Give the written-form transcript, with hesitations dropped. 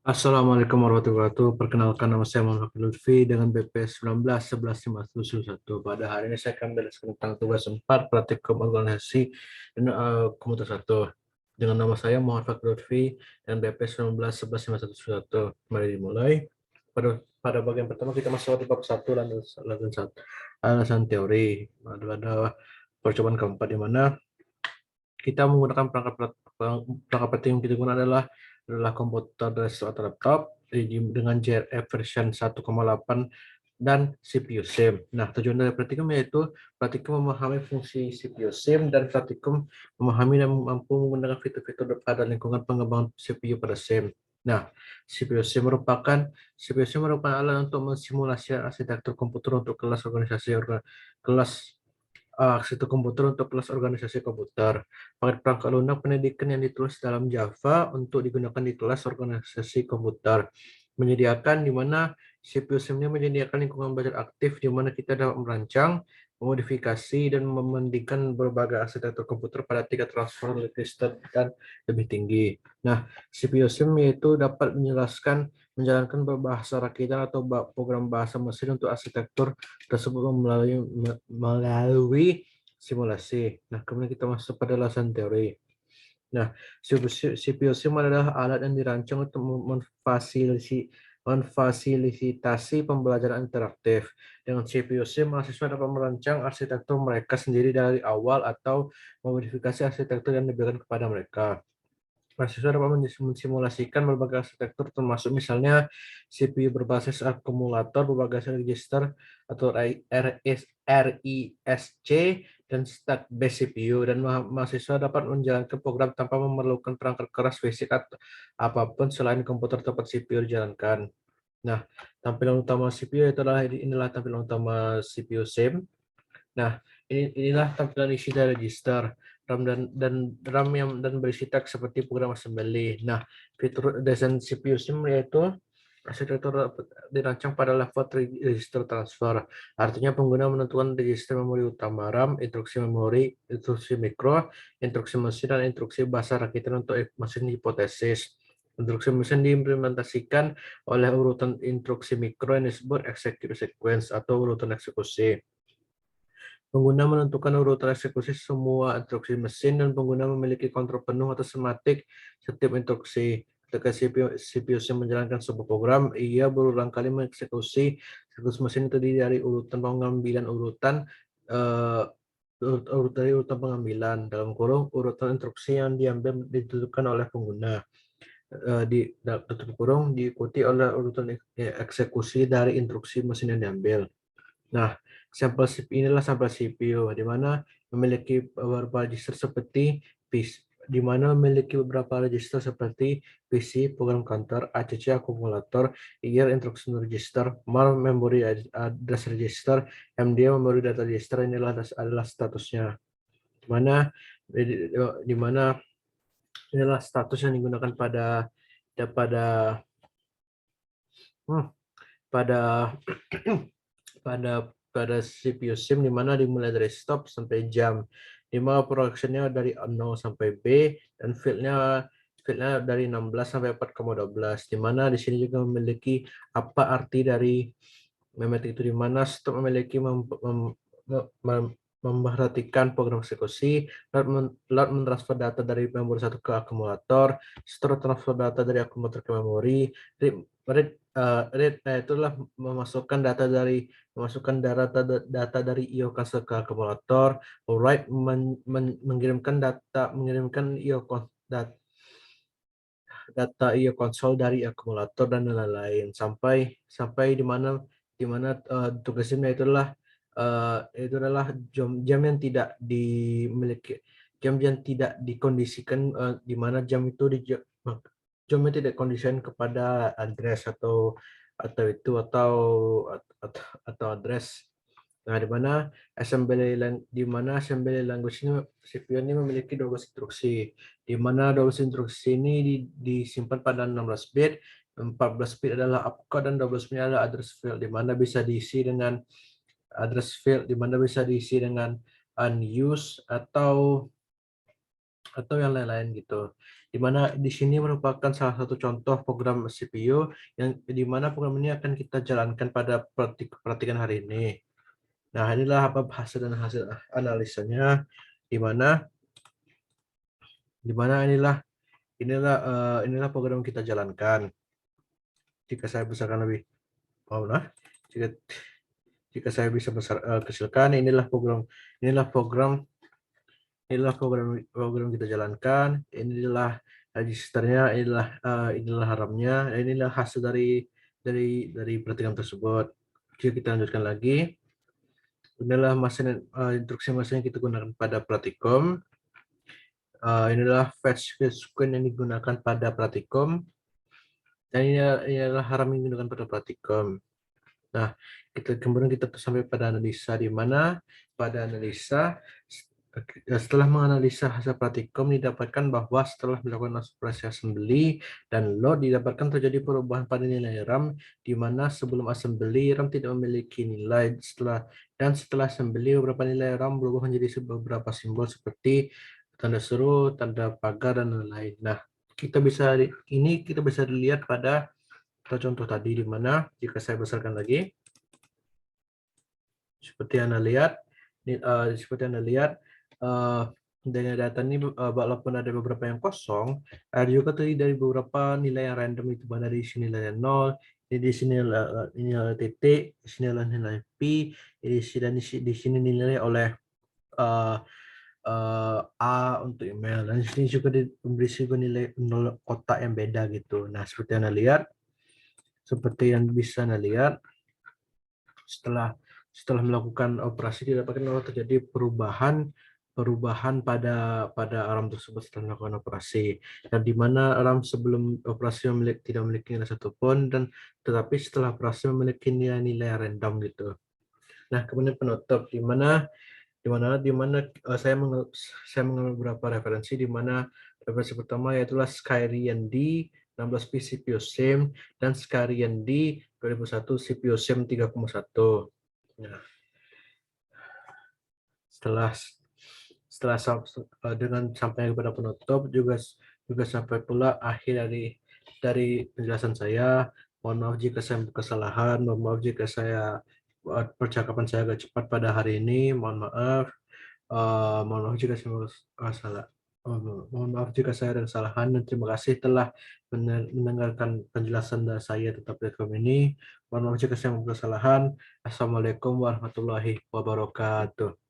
Assalamualaikum warahmatullahi wabarakatuh. Perkenalkan, nama saya Muhammad Lutfi dengan BPS 19 11 Pada hari ini saya akan menjelaskan tentang tugas 4 praktikum organisasi dan komunitas 1. Dengan nama saya Muhammad Lutfi dan BPS 19 11 Mari dimulai. Pada bagian pertama kita masuk di bab 1 alasan teori. Ada percobaan keempat di mana kita menggunakan perangkat yang kita gunakan adalah komputer desktop atau laptop dengan JRF version 1,8 dan CPU SIM. Nah, tujuan dari praktikum yaitu praktikum memahami fungsi CPU SIM dan praktikum memahami dan mampu menggunakan fitur-fitur pada lingkungan pengembangan CPU pada SIM. Nah, CPU SIM merupakan alat untuk mensimulasi arsitektur komputer untuk kelas arsitektur komputer untuk kelas organisasi komputer. Paket perangkat lunak pendidikan yang ditulis dalam Java untuk digunakan di kelas organisasi komputer. Menyediakan di mana CPU SIM ini menyediakan lingkungan belajar aktif di mana kita dapat merancang, memodifikasi, dan memandingkan berbagai arsitektur komputer pada tingkat transfer register dan lebih tinggi. Nah, CPU SIM yaitu dapat menjalankan berbahasa rakitan atau program bahasa mesin untuk arsitektur tersebut melalui simulasi. Nah, kemudian kita masuk pada alasan teori. Nah, CPU-SIM adalah alat yang dirancang untuk memfasilitasi pembelajaran interaktif. Dengan CPU-SIM, mahasiswa dapat merancang arsitektur mereka sendiri dari awal atau memodifikasi arsitektur yang diberikan kepada mereka. Mahasiswa dapat mensimulasikan berbagai arsitektur termasuk misalnya CPU berbasis akumulator, berbagai register atau RISC dan stack based CPU, dan mahasiswa dapat menjalankan program tanpa memerlukan perangkat keras fisik atau apapun selain komputer tempat CPU dijalankan. Nah, tampilan utama CPU inilah tampilan utama CPU SIM. Nah, inilah tampilan isi dari register RAM dan berisi teks seperti program assembly. Nah, fitur desain CPU SIM yaitu arsitektur dirancang pada level register transfer. Artinya pengguna menentukan register memori utama RAM, instruksi memori, instruksi mikro, instruksi mesin, dan instruksi bahasa rakitan untuk mesin hipotesis. Instruksi mesin diimplementasikan oleh urutan instruksi mikro yang disebut execute sequence atau urutan eksekusi. Pengguna menentukan urutan eksekusi semua instruksi mesin dan pengguna memiliki kontrol penuh atas sematik setiap instruksi. Ketika CPU menjalankan sebuah program, ia berulang kali mengeksekusi mesin itu dari urutan pengambilan dari urutan pengambilan dalam kurung urutan instruksi yang diambil ditentukan oleh pengguna tutup kurung diikuti oleh urutan eksekusi dari instruksi mesin yang diambil. Nah, inilah sampel CPU di mana memiliki beberapa register seperti PC, program counter, ACC akumulator, IR instruction register, MAL memory address register, MD memory data register. Adalah statusnya. Di mana inilah status yang digunakan pada pada hmm, pada pada CPU SIM, di mana dimulai dari stop sampai jam, di mana productionnya dari 0 sampai B, dan fieldnya dari 16 sampai 4,12, di mana di sini juga memiliki apa arti dari memetik itu, di mana stop memiliki memperhatikan program eksekusi, load mentransfer data dari memori satu ke akumulator, store transfer data dari akumulator ke memori, read itulah memasukkan data dari IO cache ke akumulator, write mengirimkan data IO konsol dari akumulator, dan lain-lain sampai tugasnya itu adalah jam yang tidak dimiliki, jam yang tidak dikondisikan, di mana jamnya tidak kondisikan kepada address atau address. Nah, di mana assembly language ini CPU ini memiliki 12 instruksi, di mana 12 instruksi ini disimpan pada 16 bit, 14 bit adalah opcode, dan 12 bit adalah address field, di mana bisa diisi dengan unused atau yang lain-lain gitu. di mana di sini merupakan salah satu contoh program CPU yang di mana program ini akan kita jalankan pada praktikan hari ini. Nah, inilah apa hasil dan hasil analisanya, di mana inilah inilah program yang kita jalankan. Jika saya besarkan lebih, oh nah, jika saya bisa kecilkan, inilah program program kita jalankan, inilah registernya, inilah RAM-nya, inilah hasil dari praktikan tersebut. Jika kita lanjutkan lagi, inilah instruksi mesin yang kita gunakan pada praktikum. Inilah fetch screen yang digunakan pada praktikum, dan inilah RAM yang digunakan pada praktikum. Nah, kemudian kita sampai pada analisa, di mana pada analisa setelah menganalisa hasil praktikum didapatkan bahwa setelah melakukan operasi assembly dan load didapatkan terjadi perubahan pada nilai RAM, di mana sebelum assembly RAM tidak memiliki nilai, setelah assembly beberapa nilai RAM berubah menjadi beberapa simbol seperti tanda seru, tanda pagar, dan lain-lain. Nah, kita bisa dilihat pada contoh tadi, di mana jika saya besarkan lagi, seperti Anda lihat, dari data ini walaupun ada beberapa yang kosong, ada juga tadi dari beberapa nilai yang random, itu mana di sini nilai 0, di sini nilai titik, di sini nilai pi, dan di sini nilai oleh A untuk email, dan di sini juga diberi nilai 0 kotak yang beda gitu. Nah, seperti Anda lihat, seperti yang bisa Anda lihat, setelah melakukan operasi didapatkan bahwa terjadi perubahan pada RAM tersebut setelah melakukan operasi, dan di mana RAM sebelum operasi tidak memiliki nilai satupun, dan tetapi setelah operasi memiliki nilai-nilai random gitu. Nah, kemudian penutup, di mana saya mengambil beberapa referensi, di mana referensi pertama yaitu Skyrian D 16P CPU SIM dan Skyrian D 2001 CPU SIM 3,1. Nah, setelah dengan sampai kepada penutup, juga sampai pula akhir dari penjelasan saya. Mohon maaf jika saya kesalahan, mohon maaf jika percakapan saya agak cepat pada hari ini, mohon maaf. Mohon maaf jika saya salah. Mohon maaf jika saya ada kesalahan, dan terima kasih telah mendengarkan penjelasan dari saya tentang platform ini. Mohon maaf jika saya membuat kesalahan. Assalamualaikum warahmatullahi wabarakatuh.